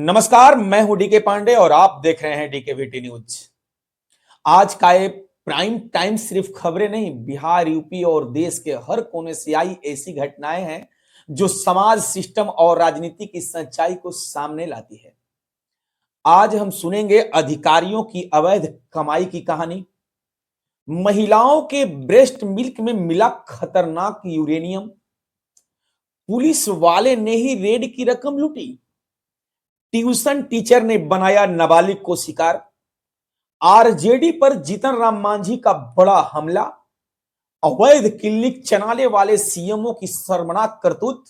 नमस्कार, मैं हूं डीके पांडे और आप देख रहे हैं डीके वीटी न्यूज। आज का ये प्राइम टाइम सिर्फ खबरें नहीं, बिहार, यूपी और देश के हर कोने से आई ऐसी घटनाएं हैं जो समाज, सिस्टम और राजनीति की सच्चाई को सामने लाती है। आज हम सुनेंगे अधिकारियों की अवैध कमाई की कहानी, महिलाओं के ब्रेस्ट मिल्क में मिला खतरनाक यूरेनियम, पुलिस वाले ने ही रेड की रकम लूटी, ट्यूशन टीचर ने बनाया नाबालिग को शिकार, आरजेडी पर जीतन राम मांझी का बड़ा हमला, अवैध क्लिनिक चलाने वाले सीएमओ की शर्मनाक करतूत,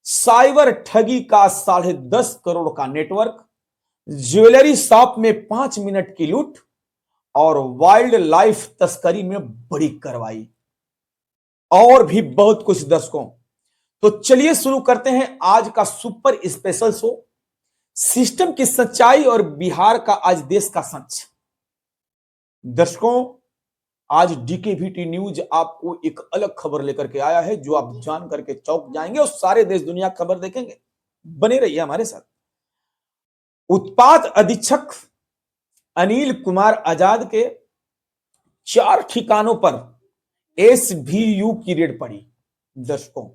साइबर ठगी का 10.5 करोड़ का नेटवर्क, ज्वेलरी शॉप में 5 मिनट की लूट और वाइल्ड लाइफ तस्करी में बड़ी कार्रवाई, और भी बहुत कुछ दर्शकों। तो चलिए शुरू करते हैं आज का सुपर स्पेशल शो, सिस्टम की सच्चाई और बिहार का आज देश का सच। दर्शकों, आज डीकेवीटी न्यूज आपको एक अलग खबर लेकर के आया है जो आप जान करके चौंक जाएंगे और सारे देश दुनिया खबर देखेंगे। बने रहिए हमारे साथ। उत्पाद अधीक्षक अनिल कुमार आजाद के 4 ठिकानों पर एसवीयू की रेड पड़ी। दर्शकों,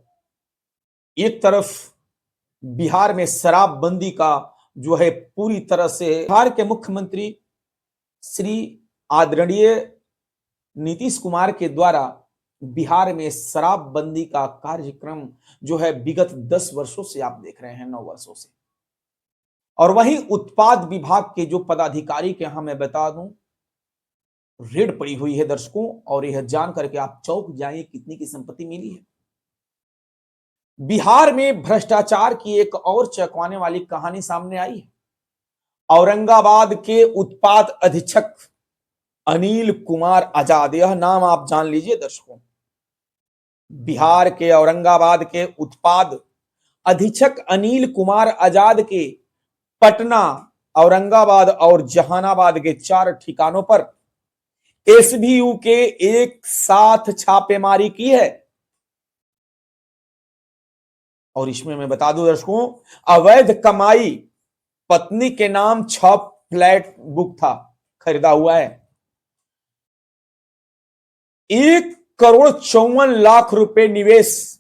एक तरफ बिहार में शराबबंदी का जो है पूरी तरह से बिहार के मुख्यमंत्री श्री आदरणीय नीतीश कुमार के द्वारा बिहार में शराबबंदी का कार्यक्रम जो है विगत 10 वर्षों से आप देख रहे हैं, 9 वर्षों से। और वहीं उत्पाद विभाग के जो पदाधिकारी के यहां मैं बता दूं, रेड पड़ी हुई है दर्शकों, और यह जान करके आप चौंक जाएंगे कितनी की संपत्ति मिली है। बिहार में भ्रष्टाचार की एक और चौंकाने वाली कहानी सामने आई है। औरंगाबाद के उत्पाद अधीक्षक अनिल कुमार आजाद, यह नाम आप जान लीजिए दर्शकों। बिहार के औरंगाबाद के उत्पाद अधीक्षक अनिल कुमार आजाद के पटना, औरंगाबाद और जहानाबाद के 4 ठिकानों पर एसवीयू के एक साथ छापेमारी की है। और इसमें मैं बता दूं दर्शकों, अवैध कमाई, पत्नी के नाम 6 फ्लैट बुक था, खरीदा हुआ है, 1,54 करोड़ रुपए निवेश,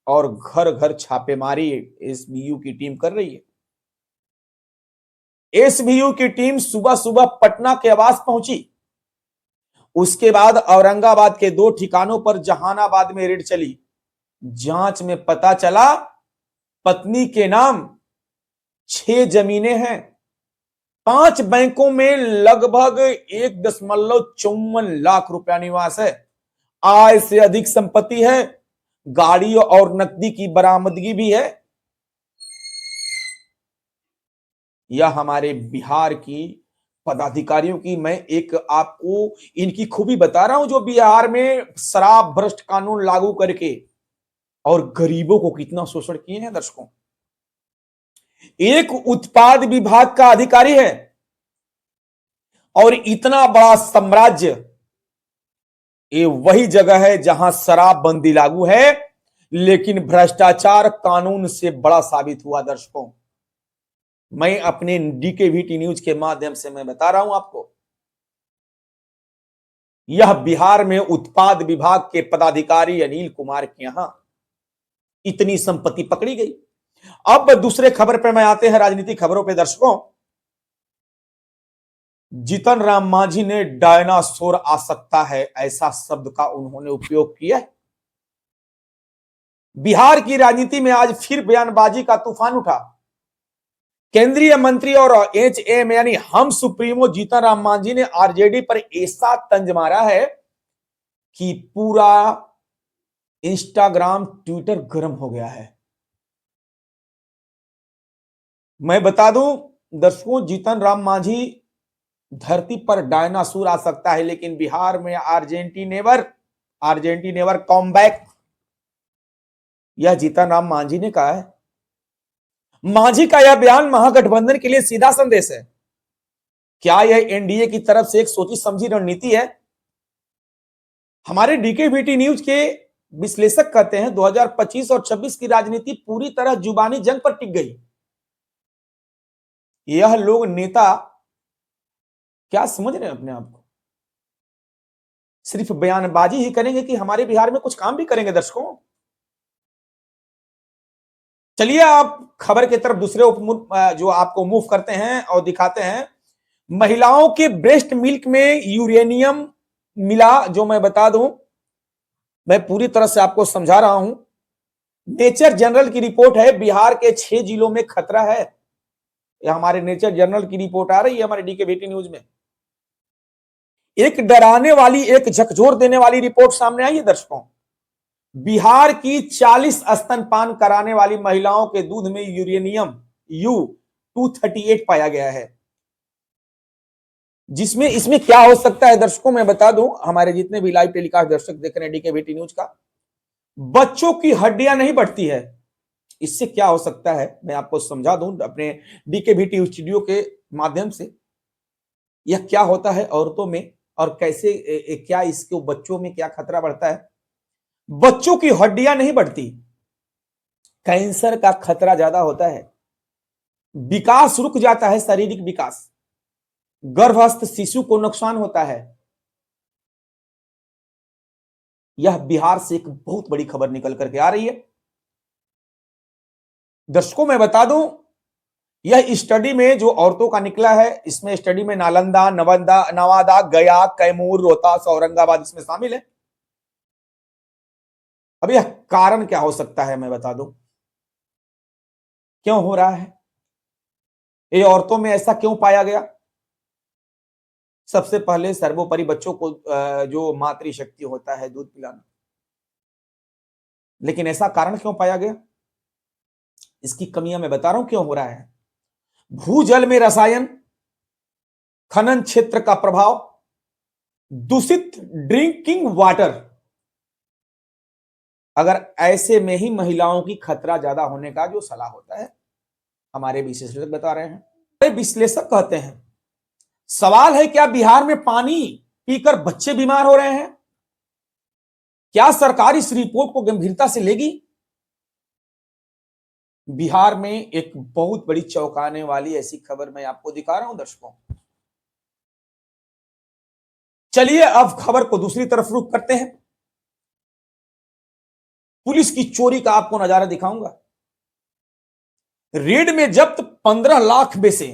और घर घर छापेमारी एसवीयू की टीम कर रही है। एसवीयू की टीम सुबह सुबह पटना के आवास पहुंची, उसके बाद औरंगाबाद के 2 ठिकानों पर जहानाबाद में रेड चली। जांच में पता चला पत्नी के नाम 6 जमीनें हैं, 5 बैंकों में लगभग 1.54 लाख रुपया निवास है, आय से अधिक संपत्ति है, गाड़ी और नकदी की बरामदगी भी है। यह हमारे बिहार की पदाधिकारियों की मैं एक आपको इनकी खूबी बता रहा हूं, जो बिहार में शराब भ्रष्ट कानून लागू करके और गरीबों को कितना शोषण किए हैं। दर्शकों, एक उत्पाद विभाग का अधिकारी है और इतना बड़ा साम्राज्य, ये वही जगह है जहां शराबबंदी लागू है लेकिन भ्रष्टाचार कानून से बड़ा साबित हुआ। दर्शकों, मैं अपने डीकेवीटी न्यूज के माध्यम से मैं बता रहा हूं आपको, यह बिहार में उत्पाद विभाग के पदाधिकारी अनिल कुमार के यहां इतनी संपत्ति पकड़ी गई। अब दूसरे खबर पर मैं आते हैं, राजनीतिक खबरों पे। दर्शकों, जीतन राम मांझी ने डायनासोर आ सकता है, ऐसा शब्द का उन्होंने उपयोग किया। बिहार की राजनीति में आज फिर बयानबाजी का तूफान उठा। केंद्रीय मंत्री और एचएम यानी हम सुप्रीमो जीतन राम मांझी ने आरजेडी पर ऐसा तंज मारा है कि पूरा इंस्टाग्राम, ट्विटर गर्म हो गया है। मैं बता दूं दर्शकों, जीतन राम मांझी धरती पर डायनासोर आ सकता है लेकिन बिहार में आर्जेंटी नेवर कम बैक, यह जीतन राम मांझी ने कहा है। मांझी का यह बयान महागठबंधन के लिए सीधा संदेश है। क्या यह एनडीए की तरफ से एक सोची समझी रणनीति है? हमारे डीकेवीटी न्यूज के विश्लेषक कहते हैं 2025 और 26 की राजनीति पूरी तरह जुबानी जंग पर टिक गई। यह लोग नेता क्या समझ रहे हैं अपने आप को? सिर्फ बयानबाजी ही करेंगे कि हमारे बिहार में कुछ काम भी करेंगे दर्शकों? चलिए आप खबर की तरफ दूसरे जो आपको मूव करते हैं और दिखाते हैं। महिलाओं के ब्रेस्ट मिल्क में यूरेनियम मिला, जो मैं बता दूं, मैं पूरी तरह से आपको समझा रहा हूं। नेचर जनरल की रिपोर्ट है, बिहार के 6 जिलों में खतरा है। यह हमारे नेचर जनरल की रिपोर्ट आ रही है हमारे डीके बेटी न्यूज में। एक डराने वाली, एक झकझोर देने वाली रिपोर्ट सामने आई है दर्शकों। बिहार की 40 स्तनपान कराने वाली महिलाओं के दूध में यूरेनियम U-238 पाया गया है। जिसमें इसमें क्या हो सकता है दर्शकों, मैं बता दूं, हमारे जितने भी लाइव टेलीकास्ट दर्शक देख रहे हैं डीके बेटी न्यूज का, बच्चों की हड्डियां नहीं बढ़ती है। इससे क्या हो सकता है मैं आपको समझा दूं अपने डीके बेटी स्टूडियो के माध्यम से। यह क्या होता है औरतों में और कैसे क्या इसको बच्चों में क्या खतरा बढ़ता है। बच्चों की हड्डियां नहीं बढ़ती, कैंसर का खतरा ज्यादा होता है, विकास रुक जाता है, शारीरिक विकास, गर्भस्थ शिशु को नुकसान होता है। यह बिहार से एक बहुत बड़ी खबर निकल करके आ रही है दर्शकों। मैं बता दूं, यह स्टडी में जो औरतों का निकला है, इसमें स्टडी में नालंदा, नवादा, गया, कैमूर, रोहतास, औरंगाबाद इसमें शामिल है। अब यह कारण क्या हो सकता है मैं बता दूं, क्यों हो रहा है, ये औरतों में ऐसा क्यों पाया गया। सबसे पहले सर्वोपरि बच्चों को जो मातृशक्ति होता है दूध पिलाना, लेकिन ऐसा कारण क्यों पाया गया, इसकी कमियां मैं बता रहा हूं क्यों हो रहा है। भूजल में रसायन, खनन क्षेत्र का प्रभाव, दूषित ड्रिंकिंग वाटर, अगर ऐसे में ही महिलाओं की खतरा ज्यादा होने का जो सलाह होता है, हमारे विशेषज्ञ बता रहे हैं। विश्लेषक कहते हैं सवाल है क्या बिहार में पानी पीकर बच्चे बीमार हो रहे हैं? क्या सरकार इस रिपोर्ट को गंभीरता से लेगी? बिहार में एक बहुत बड़ी चौंकाने वाली ऐसी खबर मैं आपको दिखा रहा हूं दर्शकों। चलिए अब खबर को दूसरी तरफ रुख करते हैं। पुलिस की चोरी का आपको नजारा दिखाऊंगा। रेड में जब्त 15 लाख में से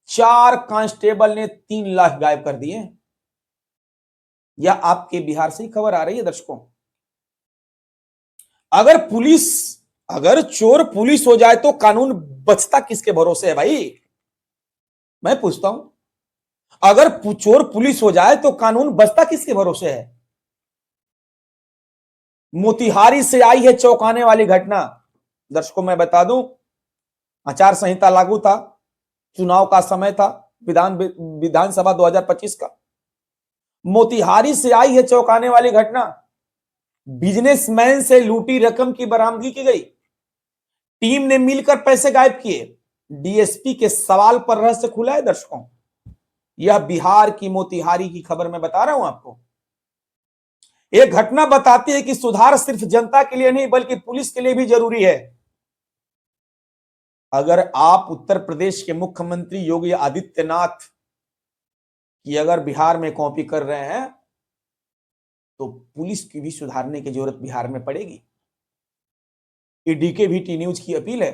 4 कांस्टेबल ने 3 लाख गायब कर दिए। यह आपके बिहार से ही खबर आ रही है दर्शकों। अगर चोर पुलिस हो जाए तो कानून बचता किसके भरोसे है भाई? मैं पूछता हूं, अगर चोर पुलिस हो जाए तो कानून बचता किसके भरोसे है? मोतिहारी से आई है चौंकाने वाली घटना दर्शकों। मैं बता दूं, आचार संहिता लागू था, चुनाव का समय था, विधानसभा 2025 का। मोतिहारी से आई है चौंकाने वाली घटना। बिजनेसमैन से लूटी रकम की बरामदगी की गई, टीम ने मिलकर पैसे गायब किए। डीएसपी के सवाल पर रहस्य खुला है दर्शकों। यह बिहार की मोतिहारी की खबर मैं बता रहा हूं आपको। एक घटना बताती है कि सुधार सिर्फ जनता के लिए नहीं बल्कि पुलिस के लिए भी जरूरी है। अगर आप उत्तर प्रदेश के मुख्यमंत्री योगी आदित्यनाथ की अगर बिहार में कॉपी कर रहे हैं तो पुलिस की भी सुधारने की जरूरत बिहार में पड़ेगी। ये डीके वीटी न्यूज की अपील है।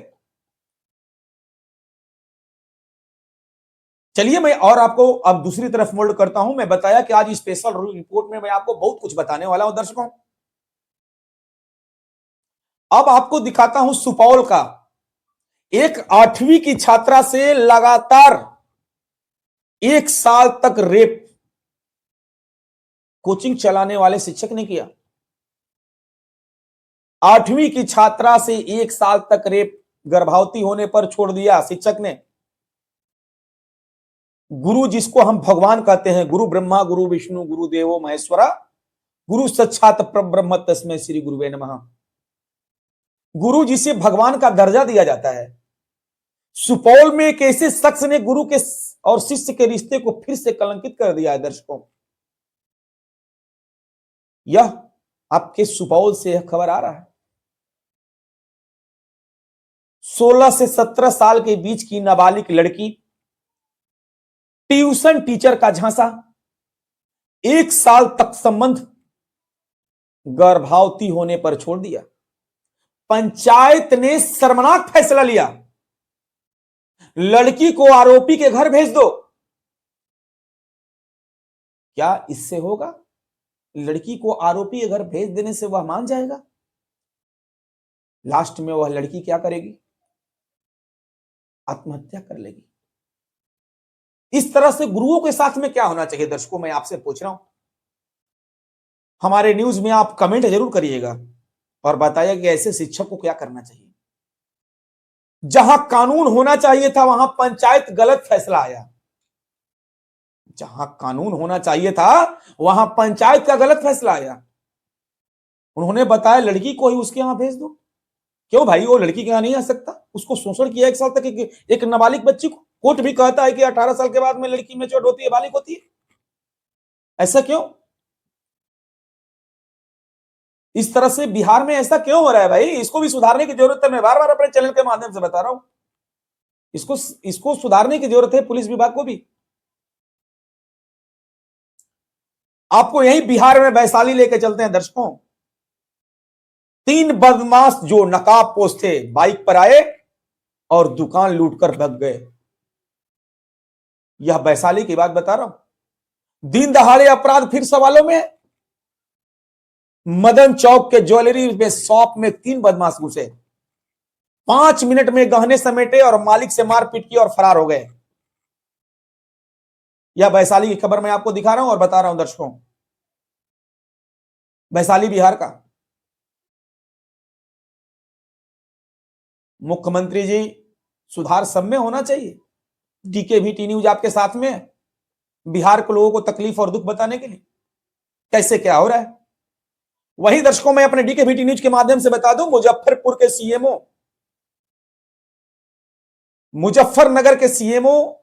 चलिए मैं और आपको अब दूसरी तरफ मोल्ड करता हूं। मैं बताया कि आज स्पेशल रिपोर्ट में मैं आपको बहुत कुछ बताने वाला हूं दर्शकों। अब आपको दिखाता हूं सुपौल का एक 8वीं की छात्रा से लगातार 1 साल तक रेप कोचिंग चलाने वाले शिक्षक ने किया। 8वीं की छात्रा से 1 साल तक रेप, गर्भवती होने पर छोड़ दिया शिक्षक ने। गुरु जिसको हम भगवान कहते हैं, गुरु ब्रह्मा गुरु विष्णु गुरु देवो महेश्वरा, गुरु साक्षात परब्रह्म तस्मै श्री गुरुवे नमः। गुरु जिसे भगवान का दर्जा दिया जाता है, सुपौल में एक ऐसे शख्स ने गुरु के और शिष्य के रिश्ते को फिर से कलंकित कर दिया है दर्शकों। यह आपके सुपौल से यह खबर आ रहा है। 16 से 17 साल के बीच की नाबालिग लड़की ट्यूशन टीचर का झांसा, 1 साल तक संबंध गर्भवती होने पर छोड़ दिया। पंचायत ने शर्मनाक फैसला लिया, लड़की को आरोपी के घर भेज दो। क्या इससे होगा? लड़की को आरोपी के घर भेज देने से वह मान जाएगा? लास्ट में वह लड़की क्या करेगी? आत्महत्या कर लेगी। इस तरह से गुरुओं के साथ में क्या होना चाहिए? दर्शकों, मैं आपसे पूछ रहा हूं। हमारे न्यूज में आप कमेंट जरूर करिएगा और बताइए कि ऐसे शिक्षक को क्या करना चाहिए। जहां कानून होना चाहिए था वहां पंचायत गलत फैसला आया। जहां कानून होना चाहिए था वहां पंचायत का गलत फैसला आया। उन्होंने बताया लड़की को ही उसके यहां भेज दो। क्यों भाई? वो लड़की के यहां नहीं आ सकता? उसको शोषण किया 1 साल तक एक नाबालिग बच्ची को। कोर्ट भी कहता है कि 18 साल के बाद में लड़की मैच्योर होती है, बालिग होती है। ऐसा क्यों? इस तरह से बिहार में ऐसा क्यों हो रहा है भाई? इसको भी सुधारने की जरूरत है। मैं बार बार अपने चैनल के माध्यम से बता रहा हूं, इसको सुधारने की जरूरत है पुलिस विभाग को भी। आपको यही बिहार में वैशाली लेके चलते हैं दर्शकों। 3 बदमाश जो नकाबपोश थे बाइक पर आए और दुकान लूटकर भाग गए। यह वैशाली की बात बता रहा हूं। दिन दहाड़े अपराध फिर सवालों में है। मदन चौक के ज्वेलरी में शॉप में 3 बदमाश घुसे, 5 मिनट में गहने समेटे और मालिक से मारपीट की और फरार हो गए। यह वैशाली की खबर मैं आपको दिखा रहा हूं और बता रहा हूं दर्शकों। वैशाली बिहार का। मुख्यमंत्री जी, सुधार सब में होना चाहिए। डीकेवीटी न्यूज आपके साथ में है, बिहार के लोगों को तकलीफ और दुख बताने के लिए कैसे क्या हो रहा है। वहीं दर्शकों, मैं अपने डीकेवीटी न्यूज के माध्यम से बता दूं, मुजफ्फरनगर के सीएमओ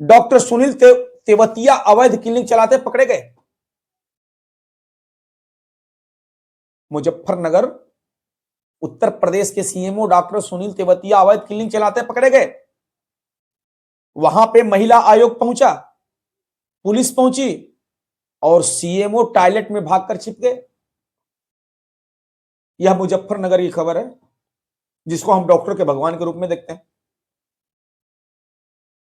डॉक्टर सुनील तेवतिया अवैध क्लिनिक चलाते पकड़े गए। मुजफ्फरनगर उत्तर प्रदेश के सीएमओ डॉक्टर सुनील तेवतिया अवैध क्लिनिक चलाते पकड़े गए। वहां पे महिला आयोग पहुंचा, पुलिस पहुंची और सीएमओ टॉयलेट में भागकर छिप गए। यह मुजफ्फरनगर की खबर है, जिसको हम डॉक्टर के भगवान के रूप में देखते हैं।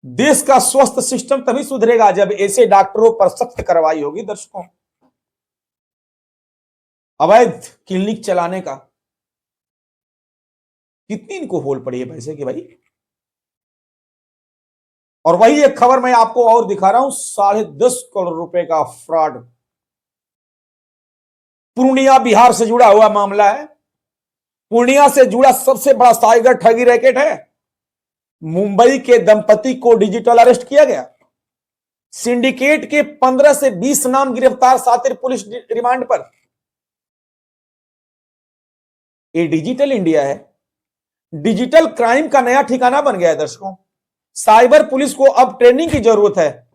देश का स्वास्थ्य सिस्टम तभी सुधरेगा जब ऐसे डॉक्टरों पर सख्त कार्रवाई होगी। दर्शकों, अवैध क्लिनिक चलाने का कितनी इनको होल पड़ी है पैसे की भाई। और वही एक खबर मैं आपको और दिखा रहा हूं, 10.5 करोड़ रुपए का फ्रॉड। पूर्णिया बिहार से जुड़ा हुआ मामला है। पूर्णिया से जुड़ा सबसे बड़ा साइबर ठगी रैकेट है। मुंबई के दंपति को डिजिटल अरेस्ट किया गया। सिंडिकेट के 15 से 20 नाम गिरफ्तार, सातिर पुलिस रिमांड पर। ये डिजिटल इंडिया है, डिजिटल क्राइम का नया ठिकाना बन गया है दर्शकों। साइबर पुलिस को अब ट्रेनिंग की जरूरत है।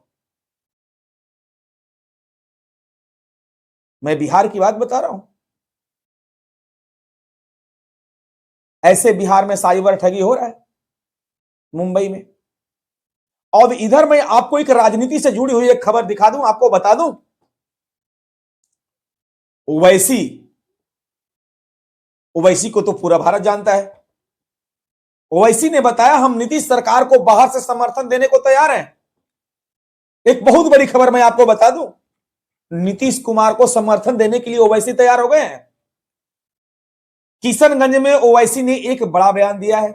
मैं बिहार की बात बता रहा हूं। ऐसे बिहार में साइबर ठगी हो रहा है, मुंबई में। और इधर मैं आपको एक राजनीति से जुड़ी हुई एक खबर दिखा दूं, आपको बता दूं। ओवैसी को तो पूरा भारत जानता है। ओवैसी ने बताया हम नीतीश सरकार को बाहर से समर्थन देने को तैयार हैं। एक बहुत बड़ी खबर मैं आपको बता दूं, नीतीश कुमार को समर्थन देने के लिए ओवैसी तैयार हो गए हैं। किशनगंज में ओवैसी ने एक बड़ा बयान दिया है।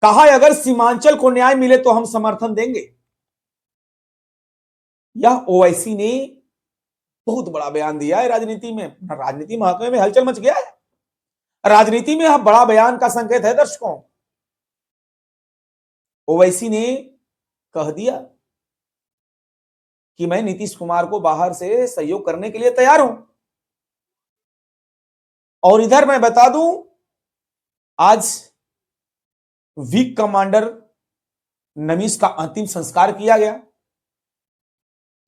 कहा है अगर सीमांचल को न्याय मिले तो हम समर्थन देंगे। यह ओवैसी ने बहुत बड़ा बयान दिया है। राजनीति महकमे में हलचल मच गया है। राजनीति में यह बड़ा बयान का संकेत है दर्शकों। ओवैसी ने कह दिया कि मैं नीतीश कुमार को बाहर से सहयोग करने के लिए तैयार हूं। और इधर मैं बता दूं, आज वीक कमांडर नमीश का अंतिम संस्कार किया गया।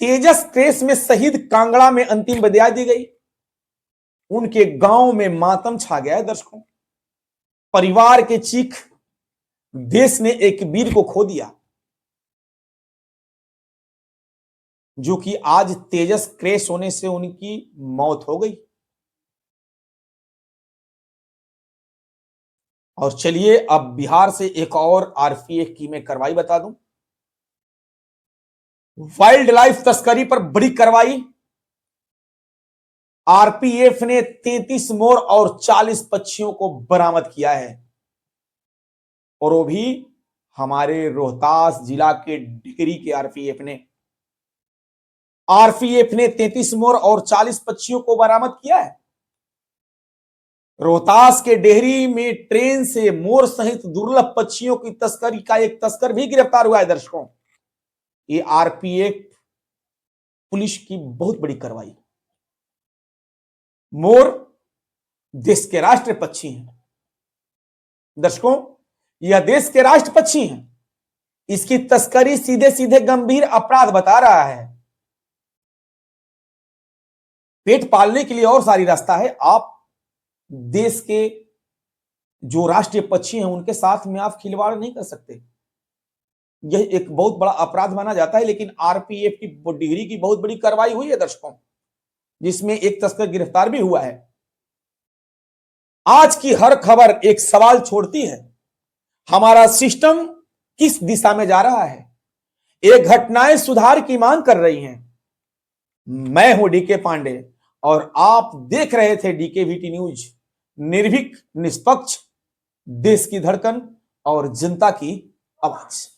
तेजस केस में शहीद कांगड़ा में अंतिम विदाई दी गई। उनके गांव में मातम छा गया है दर्शकों। परिवार के चीख, देश ने एक वीर को खो दिया। जो कि आज तेजस क्रैश होने से उनकी मौत हो गई। और चलिए अब बिहार से एक और आरपीएफ की मैं कार्रवाई बता दूं। वाइल्ड लाइफ तस्करी पर बड़ी कार्रवाई। आरपीएफ ने 33 मोर और 40 पक्षियों को बरामद किया है, और वो भी हमारे रोहतास जिला के डिकरी के आरपीएफ ने 33 मोर और 40 पक्षियों को बरामद किया है। रोहतास के डेहरी में ट्रेन से मोर सहित दुर्लभ पक्षियों की तस्करी का एक तस्कर भी गिरफ्तार हुआ है। दर्शकों, ये आरपीएफ पुलिस की बहुत बड़ी कार्रवाई। मोर देश के राष्ट्रीय पक्षी हैं। दर्शकों, यह देश के राष्ट्र पक्षी हैं। इसकी तस्करी सीधे सीधे गंभीर अपराध बता रहा है। पेट पालने के लिए और सारी रास्ता है। आप देश के जो राष्ट्रीय पक्षी हैं उनके साथ में आप खिलवाड़ नहीं कर सकते। यह एक बहुत बड़ा अपराध माना जाता है। लेकिन आरपीएफ की डिग्री की बहुत बड़ी कार्रवाई हुई है दर्शकों, जिसमें एक तस्कर गिरफ्तार भी हुआ है। आज की हर खबर एक सवाल छोड़ती है, हमारा सिस्टम किस दिशा में जा रहा है? ये घटनाएं सुधार की मांग कर रही हैं। मैं हूं डीके पांडे और आप देख रहे थे डीकेवीटी न्यूज, निर्भीक, निष्पक्ष, देश की धड़कन और जनता की आवाज।